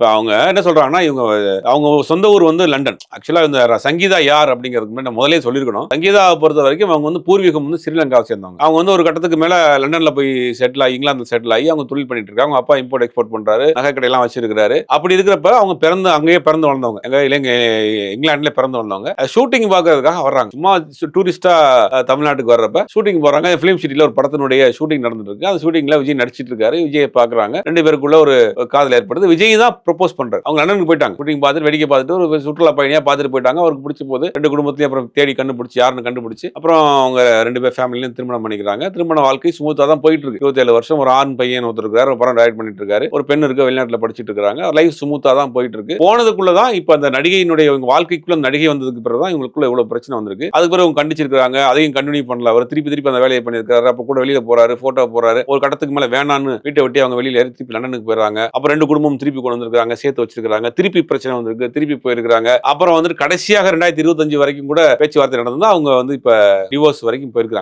இப்ப அவங்க என்ன சொல்றாங்கன்னா, அவங்க சொந்த ஊர் வந்து லண்டன். ஆக்சுவலா இந்த சங்கீதா யார் அப்படிங்கிறதுக்கு முன்னாடி நான் முதல்லயே சொல்லியிருக்கணும். சங்கீதாவை பொறுத்தவரைக்கும் அவங்க வந்து பூர்வீகம் வந்து ஸ்ரீலங்காவை சேர்ந்தவங்க. அவங்க வந்து ஒரு கட்டத்துக்கு மேல லண்டன்ல போய் செட்டில் ஆகி, இங்கிலாந்துல செட்டில் ஆகி அவங்க தொழில் பண்ணிட்டு இருக்காங்க. அவங்க அப்பா இம்போர்ட் எக்ஸ்போர்ட் பண்றாரு. நகை கடையெல்லாம் வச்சிருக்காரு. அப்படி இருக்கிறப்ப அவங்க அங்கேயே பிறந்து வளர்ந்தவங்க. இங்கிலாந்துல பிறந்து வளர்ந்தவங்க. ஷூட்டிங் பார்க்கறதுக்காக வர்றாங்க. சும்மா டூரிஸ்டா தமிழ்நாட்டுக்கு வர்றப்ப ஷூட்டிங் போறாங்க. ஃபிலிம் சிட்டில ஒரு படத்தினுடைய ஷூட்டிங் நடந்துட்டு இருக்கு. அந்த ஷூட்டிங்ல விஜய் நடிச்சிட்டு இருக்காரு. விஜயை பாக்குறாங்க. 2 பேருக்குள்ள ஒரு காதல் ஏற்படுது. விஜய் தான் ப்ரொபோஸ் பண்றாரு. அவங்க லண்டனுக்கு போயிட்டாங்க. ஷூட்டிங் பார்த்துட்டு வேடிக்கை பார்த்துட்டு ஒரு சுற்றுலா பயணியா பார்த்துட்டு போயிட்டாங்க. அவருக்கு பிடிச்ச போது 2 குடும்பத்தையும் அப்புறம் தேடி கண்டுபிடிச்சு யாருன்னு கண்டுபிடிச்சு அப்புறம் அவங்க 2 பேர் ஃபேமிலியும் திருமணம் பண்ணிக்கிறாங்க. திருமண வாழ்க்கை ஸ்மூத்தா தான் போயிட்டு இருக்கு. 27 வருஷம் ஒரு ஆண் பையன் ஒருத்தர் இருக்காரு. ஒரு படம் டைரக்ட் பண்ணிட்டு இருக்காரு. ஒரு பெண் இருக்கு, வெளிநாட்டுல படிச்சிட்டு இருக்காங்க. லைஃப் ஸ்மூத்தா தான் போயிட்டு இருக்கு. போனதுக்குள்ள தான் இப்ப அந்த நடிகையினுடைய வாழ்க்கைக்குள்ள நடிகை வந்ததுக்கு பிறகு தான் இவங்களுக்குள்ள இவ்வளவு பிரச்சனை வந்திருக்கு. அதுக்கு பிறகு அவங்க கண்டிச்சிருக்காங்க. அதையும் கண்டினியூ பண்ணல. அவர் திருப்பி அந்த வேலையை பண்ணிருக்காரு. அப்ப கூட வெளியில போறாரு, போட்டோ போறாரு. ஒரு கட்டத்துக்கு மேல வேணான்னு வீட்டை விட்டு அவங்க வெளியில ஏறி திருப்பி லண்டனுக்கு போயிடுறாங்க. அப்புறம் 2 குடும்பம் திருப்பி கொண்டு வந்திருக்காங்க, சேர்த்து வச்சிருக்காங்க. திருப்பி பிரச்சனை வந்திருக்கு, திருப்பி போயிருக்காங்க. அப்புறம் வந்து கடைசியாக 2025 வரைக்கும் கூட பேச்சுவார்த்தை நடந்தது. அவங்க வந்து இப்ப டிவோர்ஸ் வரைக்கும் போயிருக்காங்க.